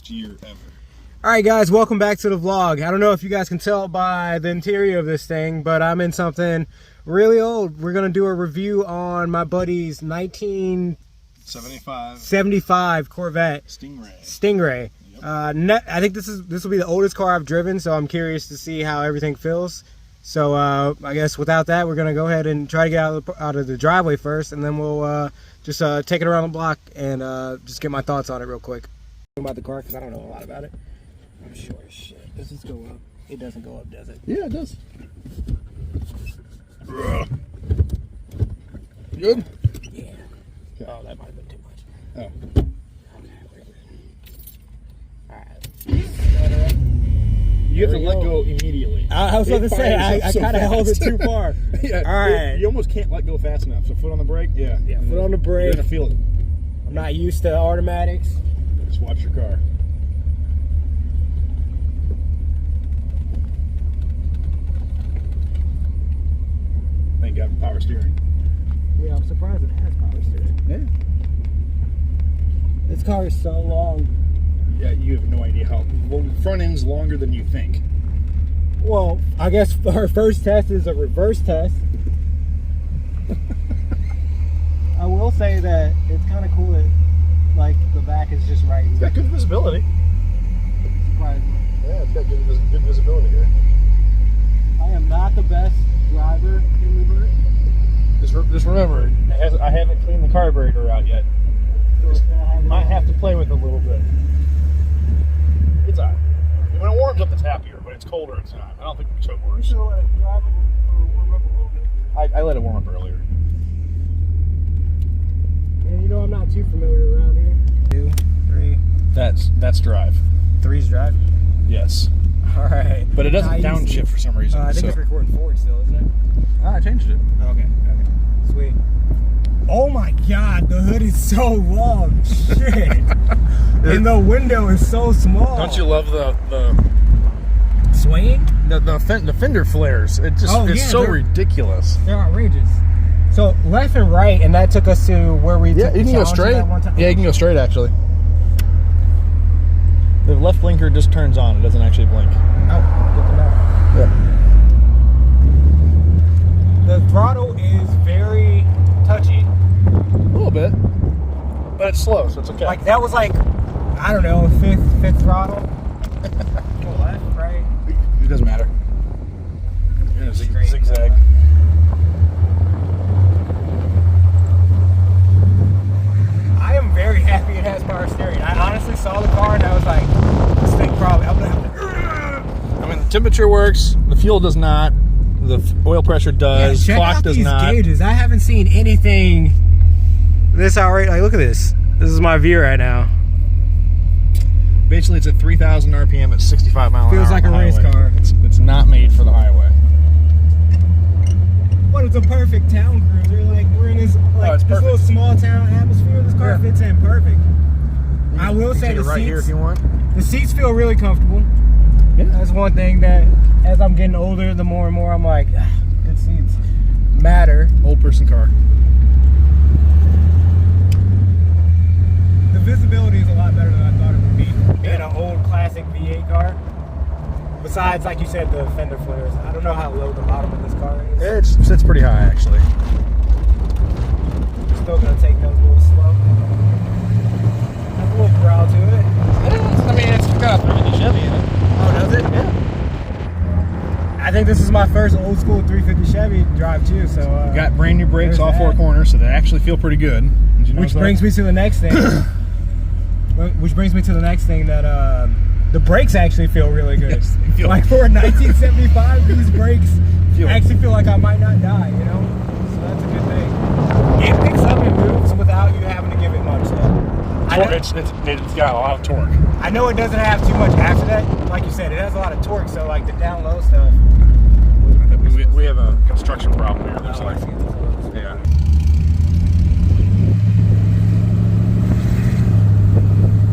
Year ever. Alright guys, welcome back to the vlog. I don't know if you guys can tell by the interior of this thing, but I'm in something really old. We're going to do a review on my buddy's 1975 Corvette Stingray. Yep. I think this will be the oldest car I've driven, so I'm curious to see how everything feels. So I guess without that, we're going to go ahead and try to get out of the driveway first, and then we'll just take it around the block and just get my thoughts on it real quick. About the car because I don't know a lot about it. I'm sure as shit. Does this go up? It doesn't go up, does it? Yeah, it does. Good? Yeah. Okay. Oh, that might have been too much. Oh. Okay, we're good. Alright. You have to let go immediately. I was about to say, I kind of held it too far. Yeah, alright. You almost can't let go fast enough. So foot on the brake? Yeah. Yeah, foot on the brake. You're going to feel it. I'm not used to automatics. Just watch your car. Thank God for power steering. Yeah, I'm surprised it has power steering. Yeah. This car is so long. Yeah, you have no idea how. Well, the front end's longer than you think. Well, I guess our first test is a reverse test. I will say that it's kind of cool that like the back is just right. It's got good visibility. Surprisingly. Yeah, it's got good visibility here. I am not the best driver in the group. Just remember, I haven't cleaned the carburetor out yet. Might have to play with it a little bit. It's alright. When it warms up, it's happier, but it's colder, it's not. I don't think it's so worse. You should let it warm up a little bit. I let it warm up earlier. And you know I'm not too familiar around here. 2, 3. That's drive. 3's drive? Yes. Alright. But it doesn't downshift for some reason. I think it's recording forward still, isn't it? I changed it. Okay. Sweet. Oh my god, the hood is so long. Shit. And the window is so small. Don't you love the swaying? The fender flares. It just it's so ridiculous. They're outrageous. So left and right, and that took us to where we took you can go straight. Yeah, you can go straight actually. The left blinker just turns on. It doesn't actually blink. Oh, good to know. Yeah. The throttle is very touchy. A little bit. But it's slow, so it's okay. Like that was like, I don't know, fifth throttle. Go left, right? It doesn't matter. You're in a zigzag. I am very happy it has power steering. I honestly saw the car and I was like, this thing probably, I mean, the temperature works, the fuel does not, the oil pressure does, yeah, clock does not. Gauges. I haven't seen anything this outright. Like, look at this. This is my view right now. Basically, it's at 3,000 RPM at 65 miles an hour. Feels like a race car. It's not made for the highway. But it's a perfect town cruiser. Like, we're in this little small town atmosphere. This car fits in perfect. I will say the seats, here if you want. The seats feel really comfortable. Yeah. That's one thing that, as I'm getting older, the more and more I'm like, good seats matter. Old person car. The visibility is a lot better than I thought it would be in an old classic V8 car. Besides, like you said, the fender flares. I don't know how low the bottom of this car is. It sits pretty high, actually. Still gonna take those a little slow. Has a little growl to it. I mean, it's got a 350 Chevy in it. Oh, does it? Yeah. I think this is my first old school 350 Chevy drive too. So got brand new brakes, all four corners, so they actually feel pretty good. Which brings me to the next thing. That the brakes actually feel really good. Yes, like for a 1975, these brakes actually feel like I might not die. You know, so that's a good thing. It picks up and moves without you having to give it much. It's got a lot of torque. I know it doesn't have too much after that. Like you said, it has a lot of torque. So like the down low stuff. We have a construction problem here. There's yeah.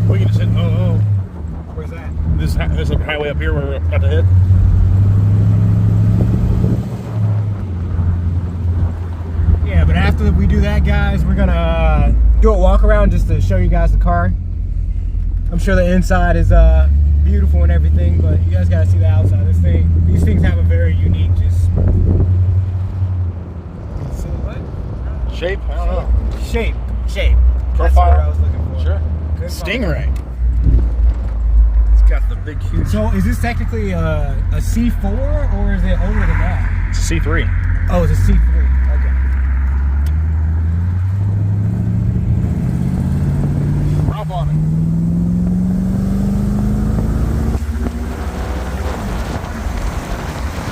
We can just hit Where's that? This highway up here where we're about to hit. Yeah, but after we do that, guys, we're gonna do a walk around just to show you guys the car. I'm sure the inside is beautiful and everything, but you guys gotta see the outside. These things have a very unique just silhouette. Shape? I don't know. Shape. That's Profile. what I was looking for. Sure. Good Stingray. It's got the big, huge. So is this technically a C4 or is it older than that? It's a C3. Oh, it's a C3. Okay. Drop on it.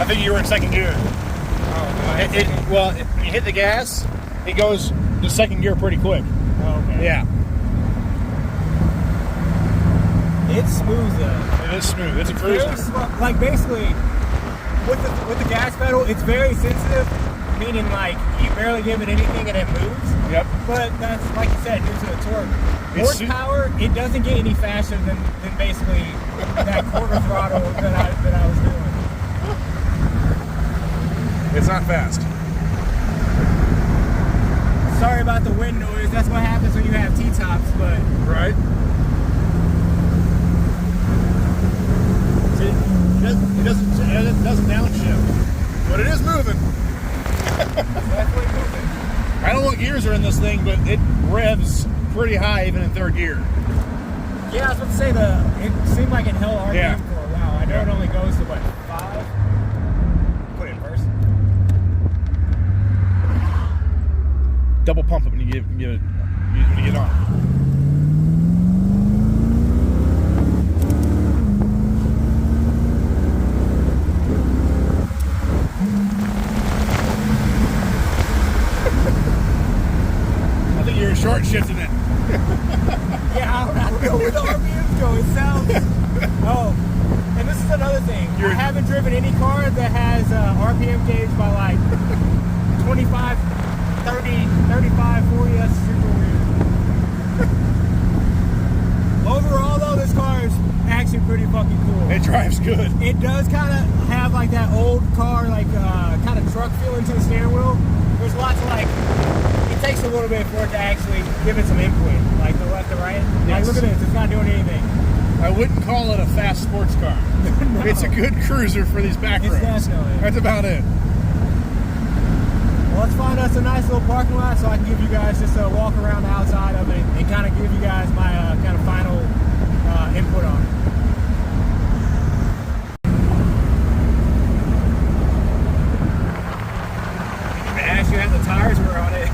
I think you were in second gear. Oh, When you hit the gas, it goes to second gear pretty quick. oh, okay. Yeah. It's smooth though. It is smooth. It's a cruiser. Like basically, with the gas pedal, it's very sensitive. Meaning like you barely give it anything and it moves. Yep. But that's like you said, due to the torque. It's Horsepower, it doesn't get any faster than basically that quarter throttle that I was doing. It's not fast. Sorry about the wind noise. That's what happens when you have T-tops, but Right. It doesn't downshift, but it is moving. it's definitely moving. I don't know what gears are in this thing, but it revs pretty high even in third gear. Yeah, I was about to say it seemed like it held RPM Yeah. for a while. I know it only goes to what, 5? Put it in first. Double pump it when you get on. I think you're short shifting it. Yeah, I don't know where the RPMs go. It sounds. Oh, and this is another thing. I haven't driven any car that has RPM gauge by like 25, 30, 35, 40. That's super weird. Overall, though, this car is actually pretty fucking cool. It drives good. It does kind of have like that old car, like kind of truck feeling to the steering wheel. There's lots of like. It takes a little bit for it to actually give it some input, like the left and right. Like, Yes. look at this, it's not doing anything. I wouldn't call it a fast sports car. No. It's a good cruiser for these back It's roads. definitely. That's about it. Well, let's find us a nice little parking lot so I can give you guys just a walk around the outside of it and kind of give you guys my kind of final input on it. I asked you how the tires were on it.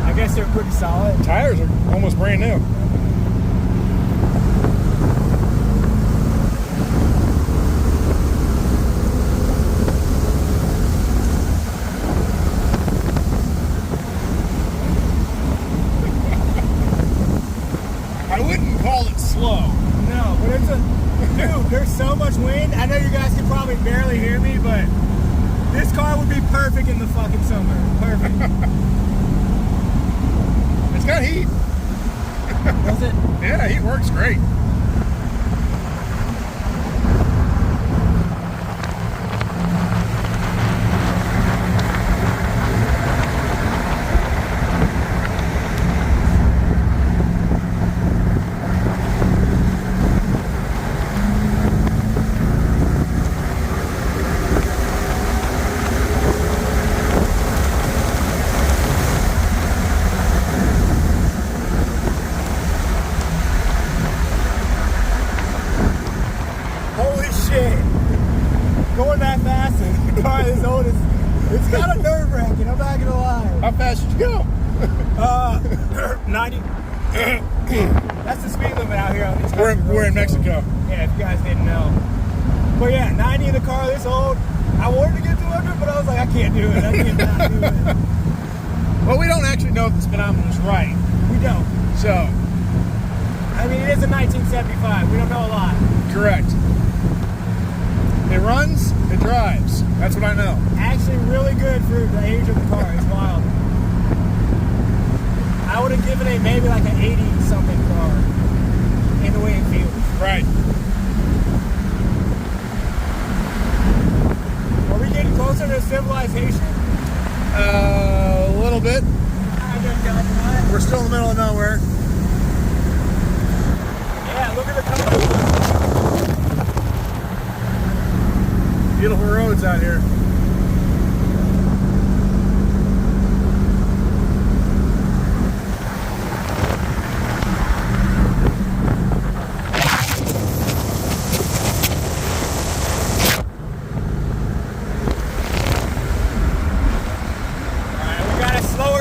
I guess they're pretty solid. Tires are almost brand new. I wouldn't call it slow. No, but it's a dude. There's so much wind. I know you guys can probably barely hear me, but this car would be perfect in the fucking summer. Perfect. It's got heat. Was it? Yeah, heat works great. Holy shit! Going that fast and the car this old is it's kind of nerve wracking. I'm not gonna lie. How fast did you go? 90. That's the speed limit out here on these We're country in roads, Mexico. So, yeah, if you guys didn't know. But yeah, 90 in the car this old. I wanted to get 200, but I was like, I can't do it. I can't not do it. Well, we don't actually know if the speedometer's right. We don't. So, I mean, it is a 1975. We don't know a lot. correct. It runs, it drives. That's what I know. Actually, really good for the age of the car. It's wild. I would have given it maybe like an 80-something car in the way it feels. Right. Are we getting closer to civilization? A little bit. I guess not. We're still in the middle of nowhere. Yeah, look at Beautiful roads out here.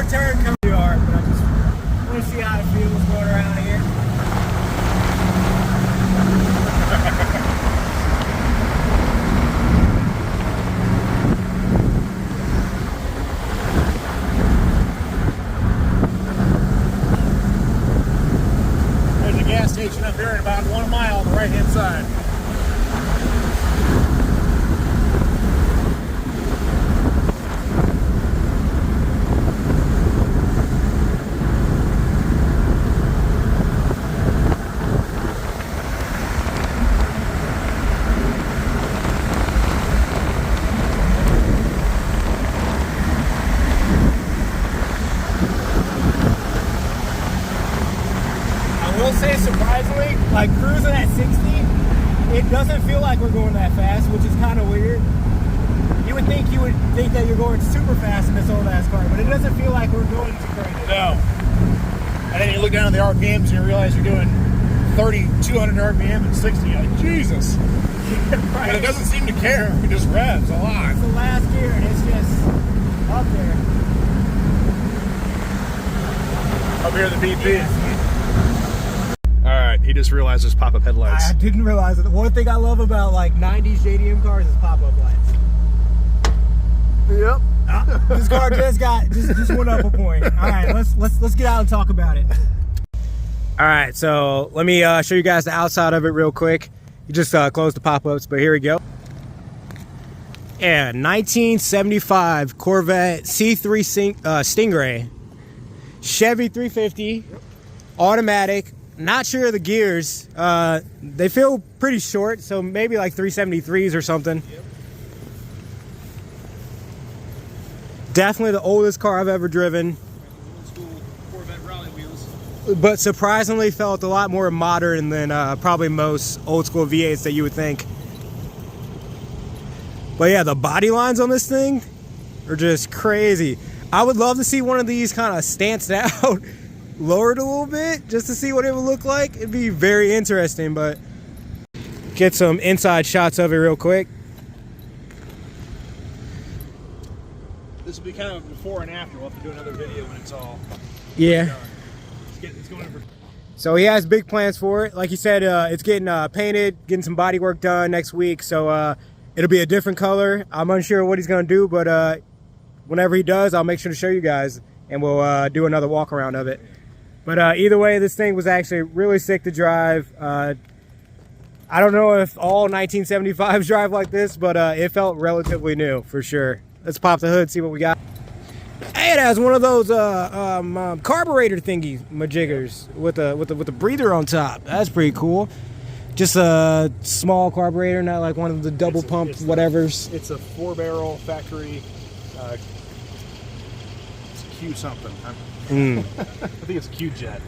Turn coming to our, but I just want to see how it feels going around here. There's a gas station up here at about 1 mile on the right hand side. I will say, surprisingly, like cruising at 60, it doesn't feel like we're going that fast, which is kind of weird. You would think that you're going super fast in this old ass car, but it doesn't feel like we're going too crazy. No. And then you look down at the RPMs and you realize you're doing 200 RPM and 60. You're like, Jesus. Right. But it doesn't seem to care. It just revs a lot. It's the last gear and it's just up there. Up here, the BP. Alright, he just realized there's pop-up headlights. I didn't realize it. One thing I love about like 90s JDM cars is pop-up lights. Yep. This car just went up a point. All right, let's get out and talk about it. All right, so let me show you guys the outside of it real quick. You just closed the pop-ups, but here we go. Yeah, 1975 Corvette C3 Stingray, Chevy 350, automatic. Not sure of the gears. They feel pretty short, so maybe like 373s or something. Yep. Definitely the oldest car I've ever driven. Old school Corvette rally wheels. But surprisingly felt a lot more modern than probably most old school V8s that you would think. But yeah, the body lines on this thing are just crazy. I would love to see one of these kind of stanced out, lowered a little bit, just to see what it would look like. It'd be very interesting, but get some inside shots of it real quick. This will be kind of before and after. We'll have to do another video when it's all... Yeah. It's going over. So he has big plans for it. Like he said, it's getting painted, getting some body work done next week. So it'll be a different color. I'm unsure what he's going to do, but whenever he does, I'll make sure to show you guys, and we'll do another walk around of it. But either way, this thing was actually really sick to drive. I don't know if all 1975s drive like this, but it felt relatively new for sure. Let's pop the hood, see what we got. Hey, it has one of those carburetor thingy majiggers with a breather on top. That's pretty cool. Just a small carburetor, not like one of the double pump whatevers. It's a 4-barrel factory. It's a Q something. I think it's Q jet.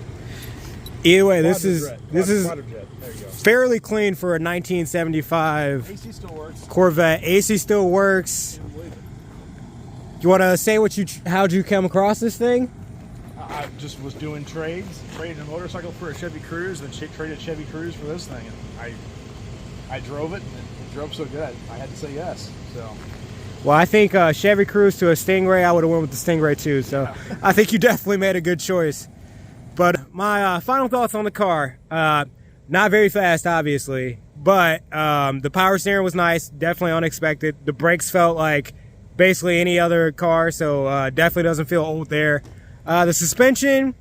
Either way, this is fairly clean for a 1975 AC still works. Corvette. AC still works. You want to say how'd you come across this thing? I just was doing traded a motorcycle for a Chevy Cruze, then traded Chevy Cruze for this thing, and I drove it, and it drove so good I had to say yes. So. Well, I think Chevy Cruze to a Stingray, I would have went with the Stingray too. So yeah. I think you definitely made a good choice. But my final thoughts on the car: not very fast, obviously, but the power steering was nice, definitely unexpected. The brakes felt like basically any other car, so definitely doesn't feel old there. The suspension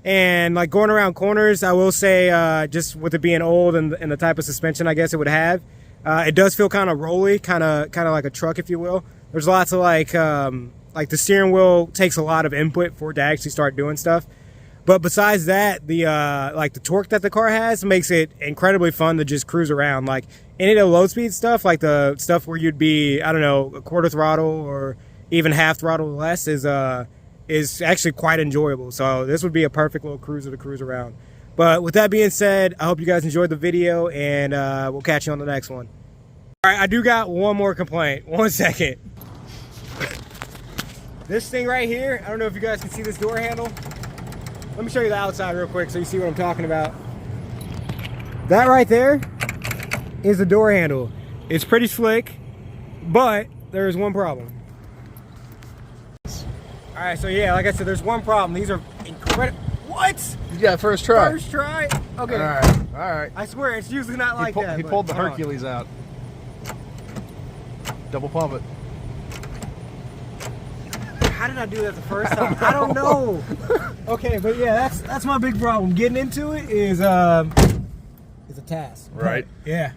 and like going around corners, I will say just with it being old and the type of suspension I guess it would have, it does feel kind of rolly, kind of like a truck, if you will. There's lots of like the steering wheel takes a lot of input for it to actually start doing stuff. But besides that, the like the torque that the car has makes it incredibly fun to just cruise around. Like any of the low speed stuff, like the stuff where you'd be, I don't know, a quarter throttle or even half throttle or less is actually quite enjoyable. So this would be a perfect little cruiser to cruise around. But with that being said, I hope you guys enjoyed the video, and we'll catch you on the next one. All right, I do got one more complaint. 1 second. This thing right here, I don't know if you guys can see this door handle. Let me show you the outside real quick so you see what I'm talking about. That right there is the door handle. It's pretty slick, but there is one problem. All right, so yeah, like I said, there's one problem. These are incredible. What? You got first try. First try? Okay. All right. I swear, it's usually not like that. He pulled the Hercules out. Double pump it. How did I do that the first time? I don't know. Okay, but yeah, that's my big problem. Getting into it is a task. Right. Yeah.